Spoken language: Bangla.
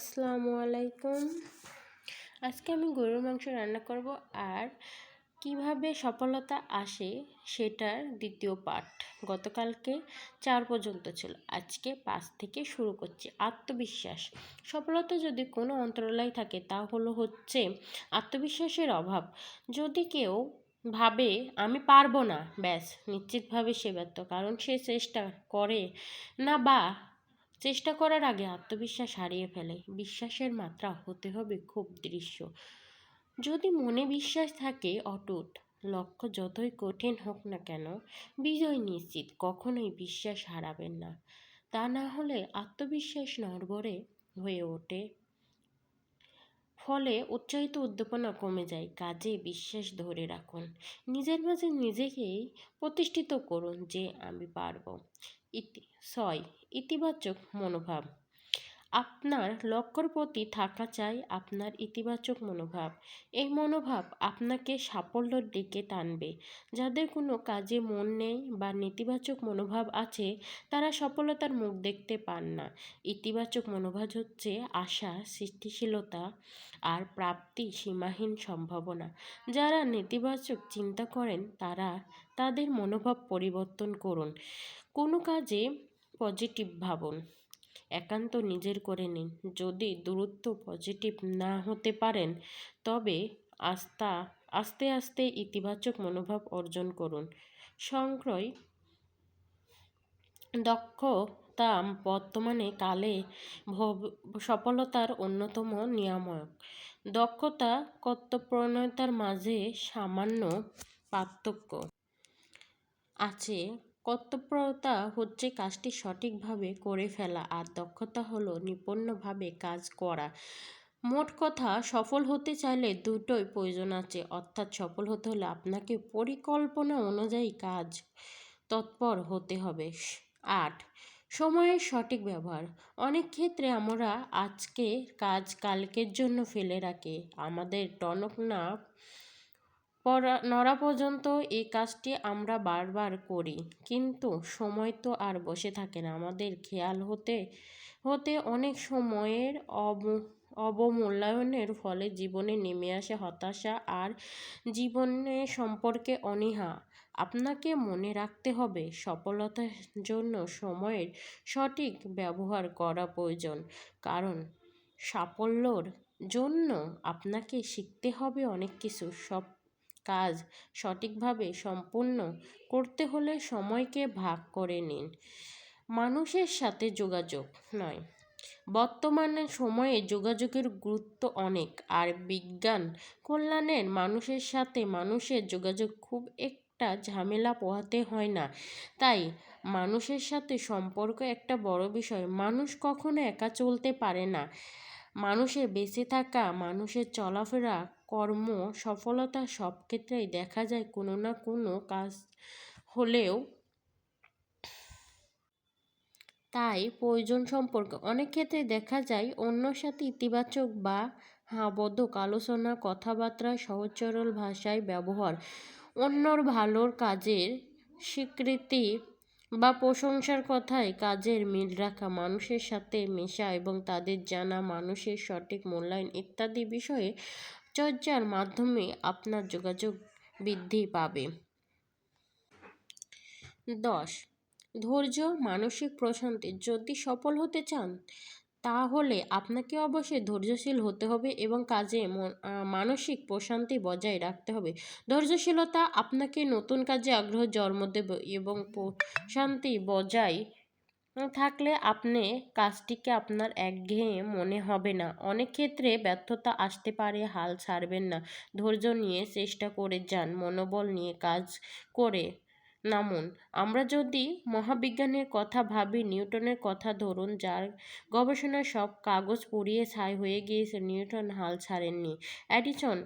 আসসালামু আলাইকুম। আজকে আমি গরুর মাংস রান্না করব আর কিভাবে সফলতা আসে সেটার দ্বিতীয় পার্ট। গতকালকে 4 পর্যন্ত ছিল, আজকে 5 থেকে শুরু করছি। আত্মবিশ্বাস। সফলতা যদি কোনো অন্তরায় থাকে তা হচ্ছে আত্মবিশ্বাসের অভাব। যদি কেউ ভাবে আমি পারবো না, ব্যাস নিশ্চিতভাবে সে ব্যর্থ, কারণ সে চেষ্টা করে না বা চেষ্টা করার আগে আত্মবিশ্বাস হারিয়ে ফেলে। বিশ্বাসের মাত্রা হতে হবে খুব দৃশ্য। যদি মনে বিশ্বাস থাকে অটুট, লক্ষ্য যতই কঠিন হোক না কেন বিজয় নিশ্চিত। কখনোই বিশ্বাস হারাবেন না, তা না হলে আত্মবিশ্বাস নড়বড়ে হয়ে ওঠে, ফলে উৎসাহিত উদ্দীপনা কমে যায়। কাজে বিশ্বাস ধরে রাখুন, নিজের মাঝে নিজেকেই প্রতিষ্ঠিত করুন যে আমি পারবো। 6. ইতিবাচক মনোভাব। আপনার লক্ষ্যর প্রতি থাকা চাই আপনার ইতিবাচক মনোভাব। এই মনোভাব আপনাকে সাফল্যের দিকে টানবে। যাদের কোনো কাজে মন নেই বা নেতিবাচক মনোভাব আছে তারা সফলতার মুখ দেখতে পান না। ইতিবাচক মনোভাব হচ্ছে আশা, সৃষ্টিশীলতা আর প্রাপ্তি সীমাহীন সম্ভাবনা। যারা নেতিবাচক চিন্তা করেন তারা তাদের মনোভাব পরিবর্তন করুন। কোনো কাজে পজিটিভ ভাবুন, একান্ত নিজের করে নিন। যদি দ্রুত পজিটিভ না হতে পারেন তবে আস্তে আস্তে ইতিবাচক মনোভাব অর্জন করুন। সংক্রয় দক্ষতা বর্তমানে কালে সফলতার অন্যতম নিয়ামক। দক্ষতা কর্তব্যপরায়ণতার মাঝে সামান্য পার্থক্য আছে। কর্তব্যপরায়ণতা হচ্ছে কাজটি সঠিকভাবে করে ফেলা আর দক্ষতা হলো নিপুণভাবে কাজ করা। মোট কথা, সফল হতে চাইলে দুটোই প্রয়োজন আছে, অর্থাৎ সফল হতে হলে আপনাকে পরিকল্পনা অনুযায়ী কাজ তৎপর হতে হবে। 8. সময়ের সঠিক ব্যবহার। অনেক ক্ষেত্রে আমরা আজকের কাজ কালকের জন্য ফেলে রাখি। আমাদের টনক না নড়া পর্যন্ত এই কাজটি আমরা বারবার করি, কিন্তু সময় তো আর বসে থাকে না। আমাদের খেয়াল হতে হতে অনেক সময়ের অবমূল্যায়নের ফলে জীবনে নেমে আসে হতাশা আর জীবনের সম্পর্কে অনীহা। আপনাকে মনে রাখতে হবে সফলতার জন্য সময়ের সঠিক ব্যবহার করা প্রয়োজন, কারণ সাফল্যর জন্য আপনাকে শিখতে হবে অনেক কিছু। সব কাজ সঠিকভাবে সম্পূর্ণ করতে হলে সময়কে ভাগ করে নিন। মানুষের সাথে যোগাযোগ নয়। বর্তমানে সময়ে যোগাযোগের গুরুত্ব অনেক, আর বিজ্ঞান কল্যাণের মানুষের সাথে মানুষের যোগাযোগ খুব একটা ঝামেলা পোহাতে হয় না। তাই মানুষের সাথে সম্পর্ক একটা বড় বিষয়। মানুষ কখনো একা চলতে পারে না। মানুষের বেঁচে থাকা, মানুষের চলাফেরা, কর্ম সফলতা সব ক্ষেত্রেই দেখা যায় কোনো না কোনো কাজ হলেও। তাই প্রয়োজন সম্পর্কে অনেক ক্ষেত্রে দেখা যায় অন্যর সাথে ইতিবাচক বা বোধক আলোচনা, কথাবার্তা, সহজ সরল ভাষায় ব্যবহার, অন্যর ভালোর কাজের স্বীকৃতি বা প্রশংসার কথায় কাজের মিল রাখা, মানুষের সাথে মেশা এবং তাদের জানা, মানুষের সঠিক মূল্যায়ন ইত্যাদি বিষয়ে চর্চার মাধ্যমে আপনার যোগাযোগ বৃদ্ধি পাবে। 10. ধৈর্য, মানসিক প্রশান্তি। যদি সফল হতে চান তাহলে আপনাকে অবশ্যই ধৈর্যশীল হতে হবে এবং কাজে মানসিক প্রশান্তি বজায় রাখতে হবে। ধৈর্যশীলতা আপনাকে নতুন কাজে আগ্রহ জন্ম দেবে এবং প্রশান্তি বজায় থাকলে আপনি কাজটিকে আপনার একঘেয়ে মনে হবে না। অনেক ক্ষেত্রে ব্যর্থতা আসতে পারে, হাল ছাড়বেন না, ধৈর্য নিয়ে চেষ্টা করে যান, মনোবল নিয়ে কাজ করে নামুন। আমরা যদি মহাবিজ্ঞানের কথা ভাবি, নিউটনের কথা ধরুন, যার গবেষণায় সব কাগজ পুড়িয়ে ছাই হয়ে গিয়েছে, নিউটন হাল ছাড়েননি। এডিসন